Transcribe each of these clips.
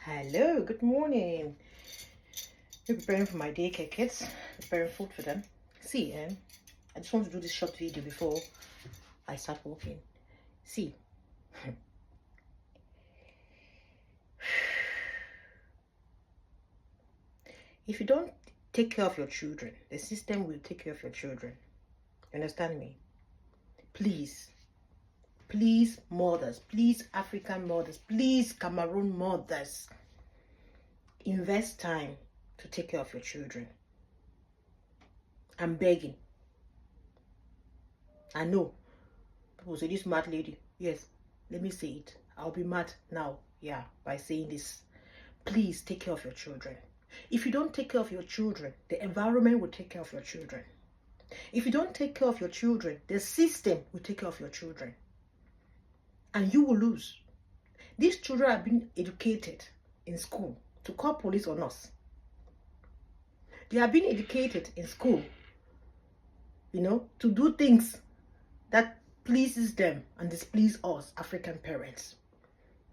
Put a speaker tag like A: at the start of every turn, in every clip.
A: Hello, good morning. We're preparing for my daycare kids, preparing food for them. See, I just want to do this short video before I start walking. See, if you don't take care of your children, the system will take care of your children. You understand me? Please, mothers, please, African mothers, please, Cameroon mothers, invest time to take care of your children. I'm begging. I know people say, this mad lady. Yes, let me say it. I'll be mad now, by saying this. Please take care of your children. If you don't take care of your children, the environment will take care of your children. If you don't take care of your children, the system will take care of your children. And you will lose. These children are being educated in school to call police on us. They are being educated in school, to do things that pleases them and displease us, African parents.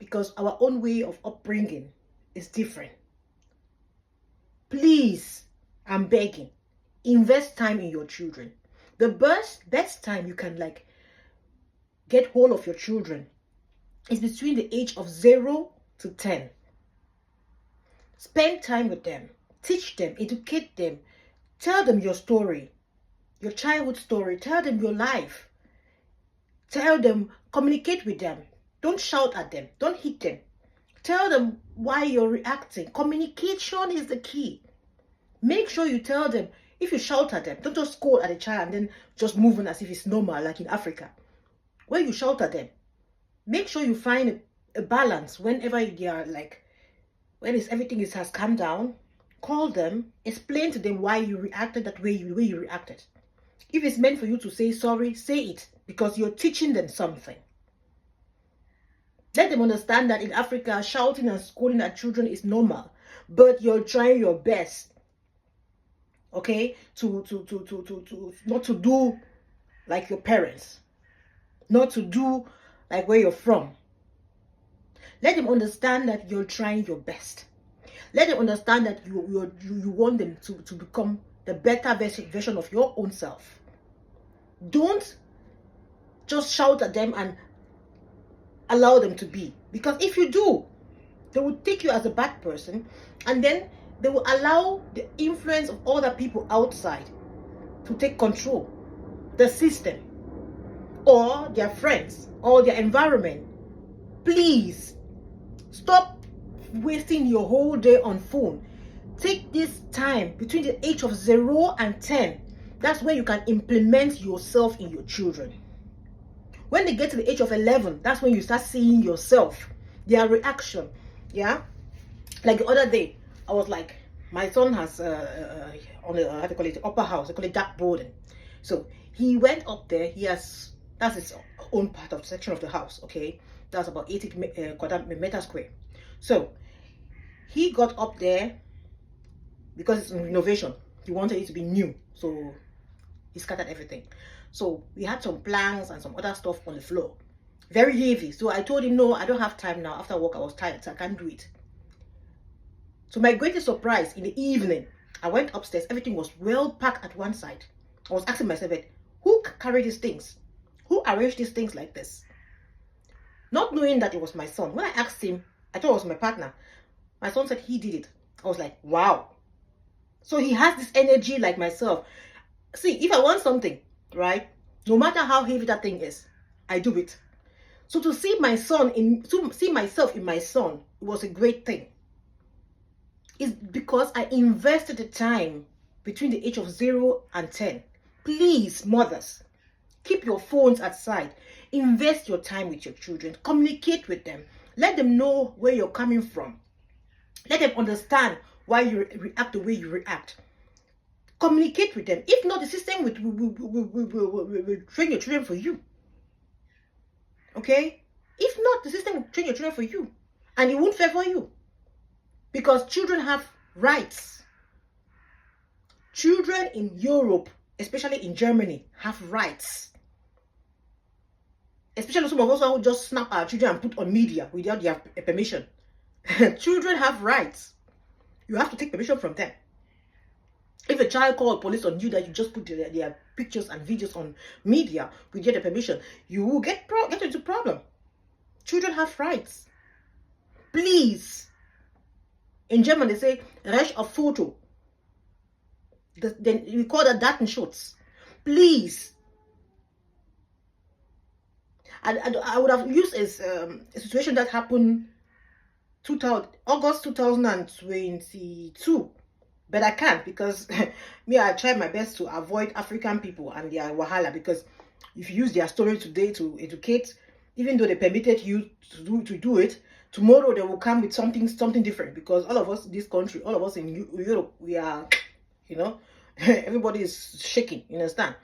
A: Because our own way of upbringing is different. Please, I'm begging, invest time in your children. The best time you can get hold of your children is between the age of 0 to 10. Spend time with them, teach them, educate them, tell them your story, your childhood story, tell them your life, tell them, communicate with them. Don't shout at them, don't hit them. Tell them why you're reacting. Communication is the key. Make sure you tell them. If you shout at them, don't just scold at a child and then just move on as if it's normal, like in Africa. When you shout at them, make sure you find a balance whenever they are when everything has calmed down. Call them, explain to them why you reacted that way you reacted. If it's meant for you to say sorry, say it, because you're teaching them something. Let them understand that in Africa, shouting and scolding at children is normal, but you're trying your best, okay, to not to do like your parents, not to do like where you're from. Let them understand that you're trying your best. Let them understand that you want them to become the better version of your own self. Don't just shout at them and allow them to be. Because if you do, they will take you as a bad person, and then they will allow the influence of other people outside to take control. The system, or their friends, or their environment. Please, stop wasting your whole day on phone. Take this time between the age of 0 and 10. That's when you can implement yourself in your children. When they get to the age of 11, that's when you start seeing yourself, their reaction. Like the other day, I was like, my son has on the how do you call it, upper house, they call it dark boarding. So he went up there. That's his own part of section of the house. Okay, that's about 80 meter square. So he got up there because it's a renovation. He wanted it to be new, so he scattered everything. So we had some planks and some other stuff on the floor, very heavy. So I told him, no, I don't have time now. After work, I was tired, so I can't do it. So my greatest surprise, in the evening, I went upstairs. Everything was well packed at one side. I was asking myself, who carried these things? Who arranged these things like this? Not knowing that it was my son. When I asked him, I thought it was my partner. My son said he did it. I was like, wow. So he has this energy like myself. See, if I want something, right, no matter how heavy that thing is, I do it. So to see myself in my son, it was a great thing. It's because I invested the time between the age of 0 and 10. Please, mothers, keep your phones aside. Invest your time with your children. Communicate with them. Let them know where you're coming from. Let them understand why you react the way you react. Communicate with them. If not, the system will train your children for you. Okay? If not, the system will train your children for you. And it won't favor you. Because children have rights. Children in Europe, especially in Germany, have rights. Especially some of us who just snap our children and put on media without their permission. Children have rights. You have to take permission from them. If a child called police on you that you just put their pictures and videos on media without the permission, you will get into problem. Children have rights. Please. In German, they say Recht auf Foto. Then we call that Datenschutz. Please. I would have used a situation that happened August 2022. But I can't, because I try my best to avoid African people and their wahala, because if you use their story today to educate, even though they permitted you to do it, tomorrow they will come with something different, because all of us in this country, all of us in Europe, we are, everybody is shaking, you understand?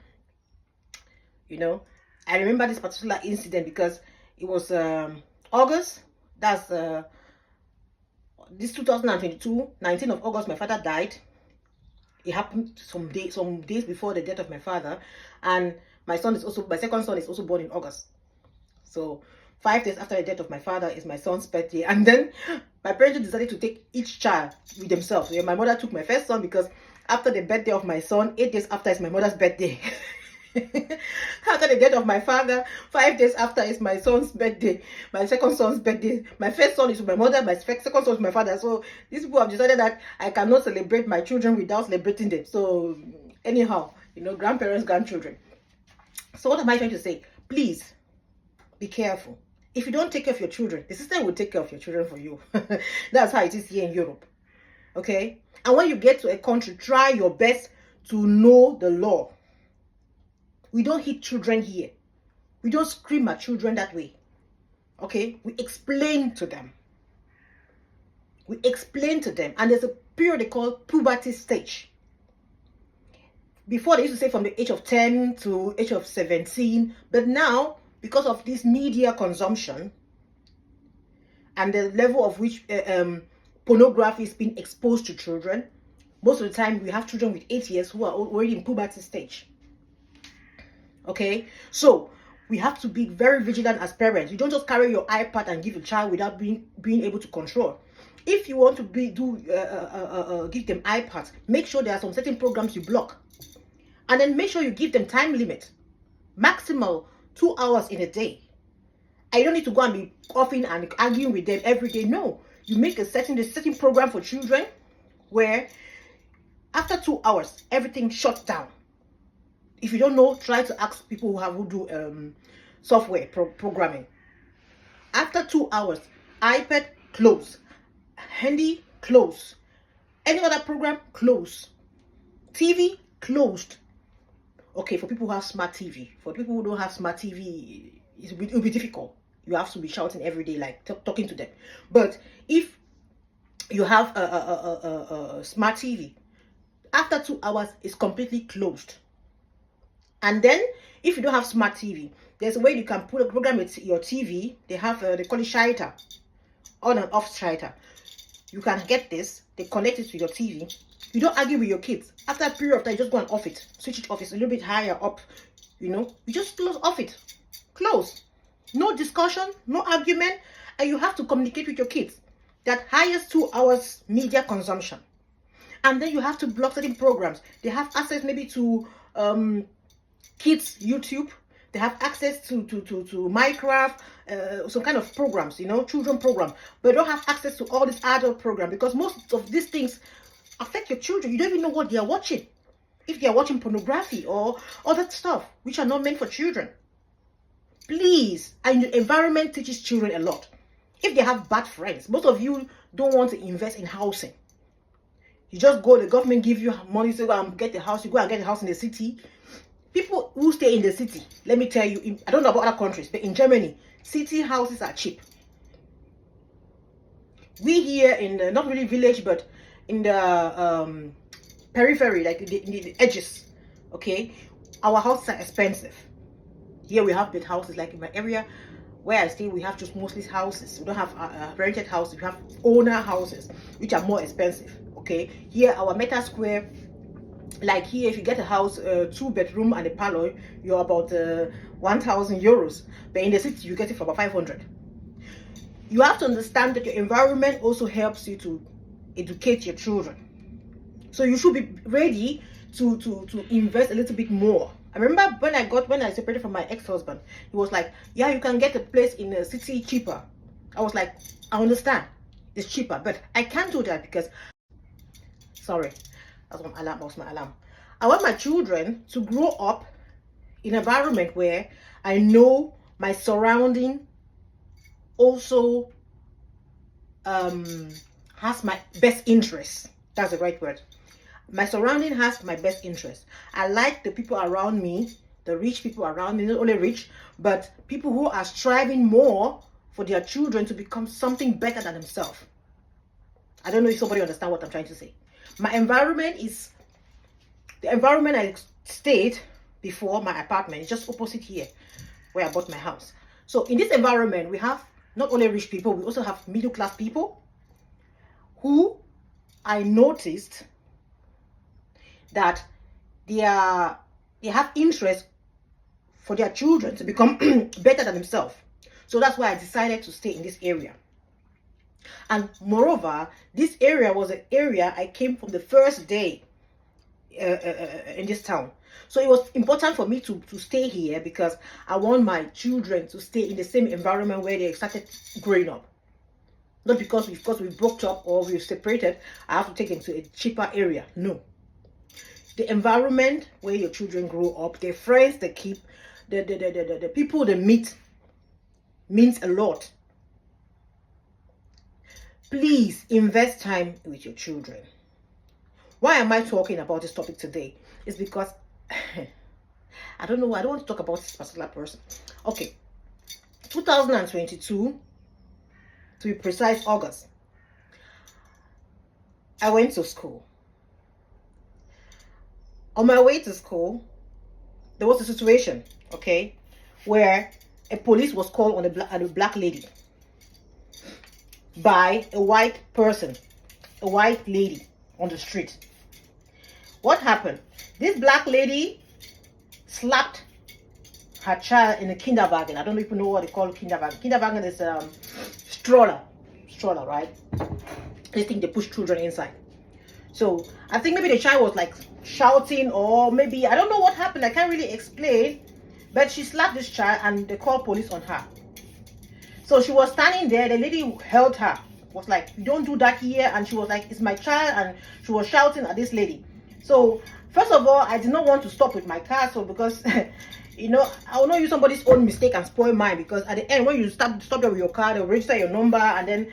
A: I remember this particular incident because it was August, that's this 2022, 19th of August, my father died. It happened some days before the death of my father, and my second son is also born in August. So 5 days after the death of my father is my son's birthday, and then my parents decided to take each child with themselves. So my mother took my first son because after the birthday of my son, 8 days after is my mother's birthday. After the death of my father, 5 days after is my son's birthday, my second son's birthday. My first son is with my mother, my second son is with my father. So these people have decided that I cannot celebrate my children without celebrating them. So anyhow, grandparents, grandchildren. So what am I trying to say? Please be careful. If you don't take care of your children, the system will take care of your children for you. That's how it is here in Europe. Okay? And when you get to a country, try your best to know the law. We don't hit children here. We don't scream at children that way. Okay? We explain to them. We explain to them. And there's a period they call puberty stage. Before, they used to say from the age of 10 to age of 17. But now, because of this media consumption and the level of which pornography is being exposed to children, most of the time we have children with 8 years who are already in puberty stage. Okay, so we have to be very vigilant as parents. You don't just carry your iPad and give a child without being able to control. If you want to give them iPads, make sure there are some certain programs you block, and then make sure you give them time limit, maximal 2 hours in a day. I don't need to go and be coughing and arguing with them every day. No, you make a certain program for children where after 2 hours everything shuts down. If you don't know, try to ask people who do software programming. After 2 hours, iPad close, handy close, any other program close, TV closed. Okay, for people who have smart TV. For people who don't have smart TV, it will be difficult. You have to be shouting every day, like talking to them. But if you have a smart TV, after 2 hours, it's completely closed. And then, if you don't have smart TV, there's a way you can put a program with your TV. They have, they call it Shiter, on and off Shiter. You can get this, they connect it to your TV. You don't argue with your kids. After a period of time, you just go and off it. Switch it off. It's a little bit higher up, You just close off it. Close. No discussion, no argument. And you have to communicate with your kids. That highest 2 hours media consumption. And then you have to block certain programs. They have access maybe to kids YouTube. They have access to Minecraft, some kind of programs, children program. But they don't have access to all this adult program, because most of these things affect your children. You don't even know what they are watching. If they are watching pornography or other stuff which are not meant for children. Please, and the environment teaches children a lot. If they have bad friends, most of you don't want to invest in housing. You just go, the government give you money to go and get a house. You go and get a house in the city. People who stay in the city, let me tell you, I don't know about other countries, but in Germany, city houses are cheap. We here in the, not really village, but in the periphery, like in the edges, okay, our houses are expensive. Here we have big houses, like in my area where I stay, we have just mostly houses. We don't have rented houses, we have owner houses, which are more expensive, okay. Here, our meter square, like here, if you get a house, 2-bedroom and a parlor, you're about 1,000 euros. But in the city, you get it for about 500. you have to understand that your environment also helps you to educate your children. So you should be ready to invest a little bit more. I remember when I separated from my ex-husband, he was like, yeah, you can get a place in a city cheaper. I was like, I understand it's cheaper, but I can't do that because, sorry, that's my alarm. That was my alarm. I want my children to grow up in an environment where I know my surrounding also has my best interest. That's the right word. My surrounding has my best interest. I like the people around me, the rich people around me, not only rich, but people who are striving more for their children to become something better than themselves. I don't know if somebody understands what I'm trying to say. My environment is the environment I stayed before my apartment. It's just opposite here where I bought my house. So in this environment, we have not only rich people, we also have middle class people who I noticed that they have interest for their children to become better than themselves. So that's why I decided to stay in this area. And moreover, this area was an area I came from the first day in this town. So it was important for me to stay here because I want my children to stay in the same environment where they started growing up. Not because we broke up or we separated, I have to take them to a cheaper area. No. The environment where your children grow up, their friends they keep, the people they meet means a lot. Please invest time with your children. Why am I talking about this topic today? It's because I don't know. I don't want to talk about this particular person. Okay, 2022, to be precise, August. I went to school. On my way to school, there was a situation, okay, where a police was called on a black lady by a white person, a white lady on the street. What happened? This black lady slapped her child in a kinderwagen. I don't even know what they call kinderwagen. Kinderwagen is stroller, right? This thing they push children inside. So I think maybe the child was like shouting, or maybe I don't know what happened. I can't really explain. But she slapped this child and they called police on her. So she was standing there. The lady held her, was like, "You don't do that here." And she was like, "It's my child." And she was shouting at this lady. So first of all, I did not want to stop with my car. So because you know, I will not use somebody's own mistake and spoil mine, because at the end when you stop there with your car, they'll register your number and then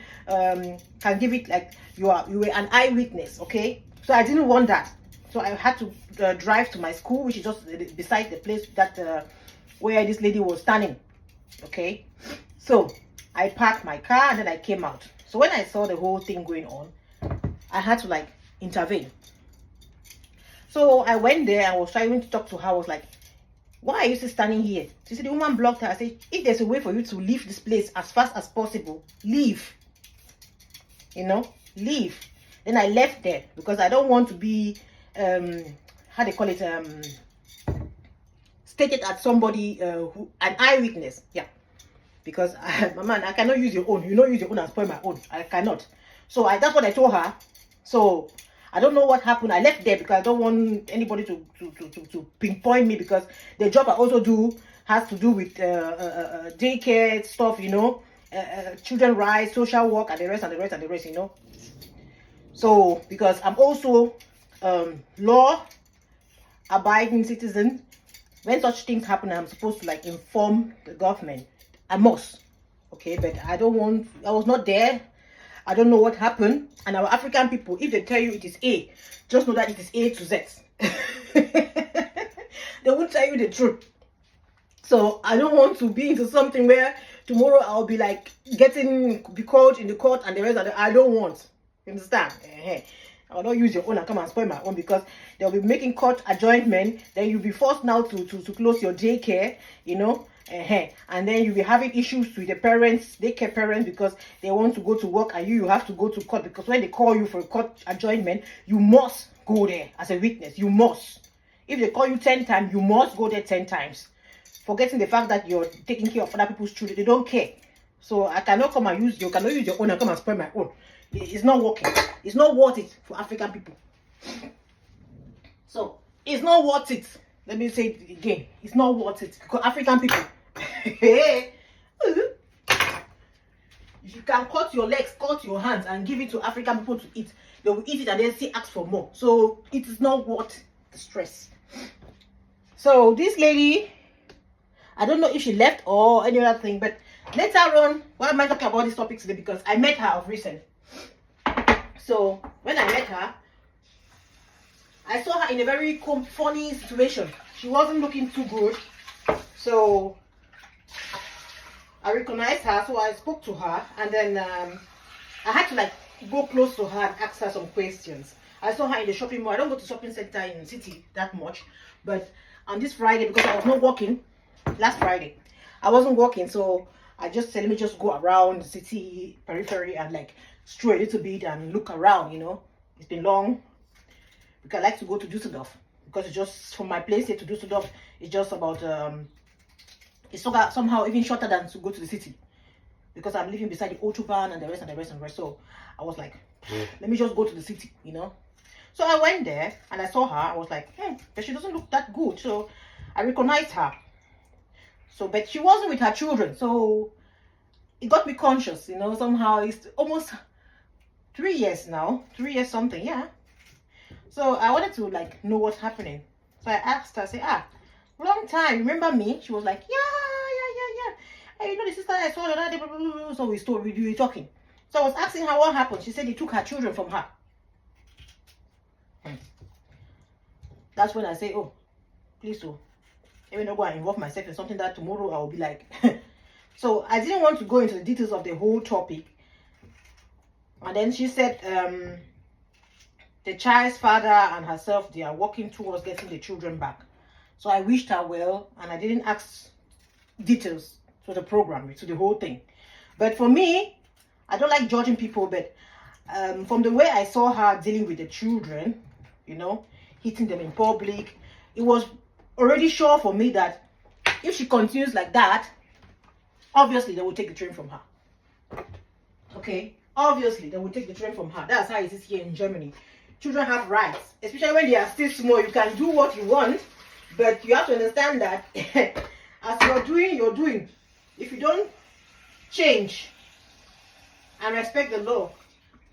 A: can give it like you were an eyewitness. Okay, so I didn't want that. So I had to drive to my school, which is just beside the place that where this lady was standing. Okay, so I parked my car and then I came out. So when I saw the whole thing going on, I had to like intervene. So I went there. I was trying to talk to her. I was like, "Why are you still standing here?" She said the woman blocked her. I said, "If there's a way for you to leave this place as fast as possible, leave. You know, leave." Then I left there because I don't want to be how they call it, stated as somebody who an eyewitness. Yeah, because my man, I cannot use your own. You know, use your own and spoil my own. I cannot. So that's what I told her. So I don't know what happened. I left there because I don't want anybody to pinpoint me, because the job I also do has to do with daycare stuff, you know, children rights, social work, and the rest, you know. So because I'm also law-abiding citizen, when such things happen, I'm supposed to like inform the government. I must. Okay, but I was not there. I don't know what happened. And our African people, if they tell you it is A, just know that it is A to Z. They won't tell you the truth. So I don't want to be into something where tomorrow I'll be like be called in the court and the rest of the, I don't want. You understand? I will not use your own and come and spoil my own, because they'll be making court adjournment. Then you'll be forced now to close your daycare, you know. And then you'll be having issues with the parents, daycare parents, because they want to go to work and you have to go to court, because when they call you for a court adjournment, you must go there as a witness. You must. If they call you 10 times, you must go there 10 times. Forgetting the fact that you're taking care of other people's children. They don't care. So I cannot come and use, you cannot use your own and come and spoil my own. It's not working. It's not worth it for African people. So it's not worth it. Let me say it again. It's not worth it because African people. If you can cut your legs, cut your hands, and give it to African people to eat, they will eat it and then still ask for more. So it is not worth the stress. So this lady, I don't know if she left or any other thing, but later on, why am I talking about this topic today? Because I met her of recent. So when I met her, I saw her in a very funny situation. She wasn't looking too good. So I recognized her, so I spoke to her, and then I had to like go close to her and ask her some questions. I saw her in the shopping mall. I don't go to shopping center in the city that much, but on this Friday, because I was not working last Friday, I wasn't working, so I just said, let me just go around the city periphery and like stroll a little bit and look around. You know, it's been long. Because I like to go to Düsseldorf, because it's just from my place here to Düsseldorf. It's just about it's somehow even shorter than to go to the city, because I'm living beside the autobahn and the rest and the rest and the rest. So I was like, let me just go to the city, you know. So I went there and I saw her. I was like, but she doesn't look that good. So I recognized her. So, but she wasn't with her children. So it got me conscious, you know. Somehow it's almost 3 years now, 3 years something, yeah. So I wanted to like know what's happening. So I asked her, I said, long time, remember me? She was like, yeah. Hey, you know the sister I saw the other day, so we were talking. So I was asking her what happened. She said they took her children from her. That's when I say, oh, please do. Even though I involve myself in something that tomorrow I will be like. So I didn't want to go into the details of the whole topic. And then she said, the child's father and herself, they are working towards getting the children back. So I wished her well, and I didn't ask details to the program, to the whole thing. But for me, I don't like judging people, but from the way I saw her dealing with the children, you know, hitting them in public, it was already sure for me that if she continues like that, obviously they will take the train from her. Okay? Obviously, they will take the train from her. That's how it is here in Germany. Children have rights, especially when they are still small. You can do what you want, but you have to understand that as you're doing. If you don't change and respect the law,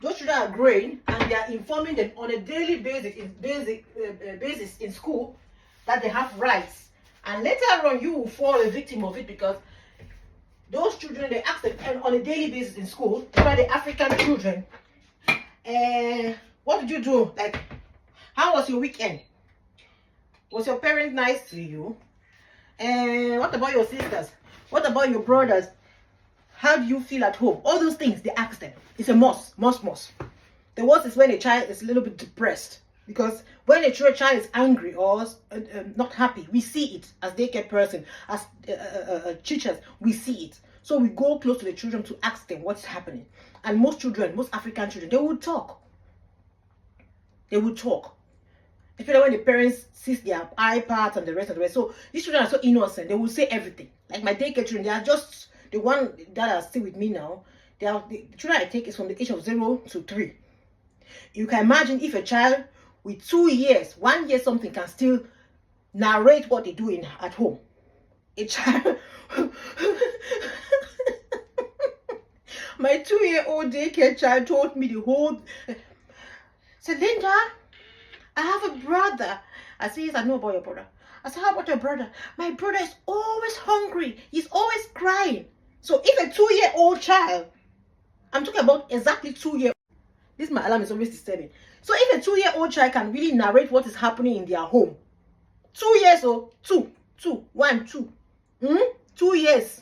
A: those children are growing and they are informing them on a daily basis in school that they have rights. And later on, you will fall a victim of it, because those children, they ask them on a daily basis in school, especially the African children, what did you do? Like, how was your weekend? Was your parent nice to you? And what about your sisters? What about your brothers? How do you feel at home? All those things, they ask them. It's a must. The worst is when a child is a little bit depressed. Because when a child is angry or not happy, we see it as daycare person, as teachers, we see it. So we go close to the children to ask them what's happening. And most African children, they will talk. Especially when the parents sees their iPads and the rest of the rest. So these children are so innocent. They will say everything. Like my daycare children, they are just the one that are still with me now. The children I take is from the age of 0 to 3. You can imagine if a child with 2 years, 1 year something, can still narrate what they do at home. A child. My 2-year-old daycare child told me the whole. Said, Linda, I have a brother. I said, yes, I know about your brother. I said, how about your brother? My brother is always hungry. He's always crying. So if a 2-year-old child, I'm talking about exactly 2-year-old. This my alarm is always disturbing. So if a 2-year-old child can really narrate what is happening in their home, 2 years old, 2, 1, 2. 2 years.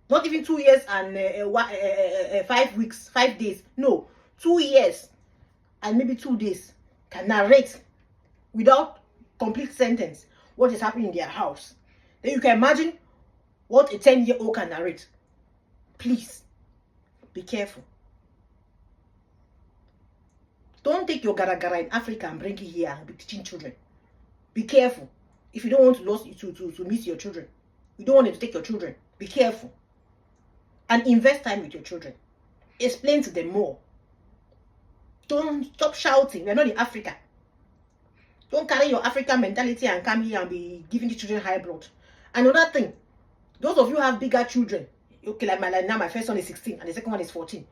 A: Not even 2 years and 5 weeks, 5 days. No, 2 years and maybe 2 days can narrate without complete sentence what is happening in their house. Then you can imagine what a 10-year-old can narrate. Please, be careful. Don't take your gara in Africa and bring it here and be teaching children. Be careful. If you don't want to miss your children, you don't want them to take your children, be careful. and invest time with your children. Explain to them more. Don't stop shouting. We're not in Africa. Don't carry your African mentality and come here and be giving the children high blood. Another thing, those of you who have bigger children, okay, like now my first son is 16 and the second one is 14.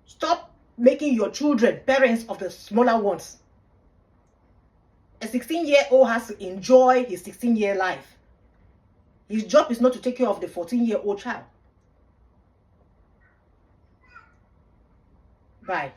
A: Stop making your children parents of the smaller ones. A 16-year-old has to enjoy his 16-year life. His job is not to take care of the 14-year-old child. Bye.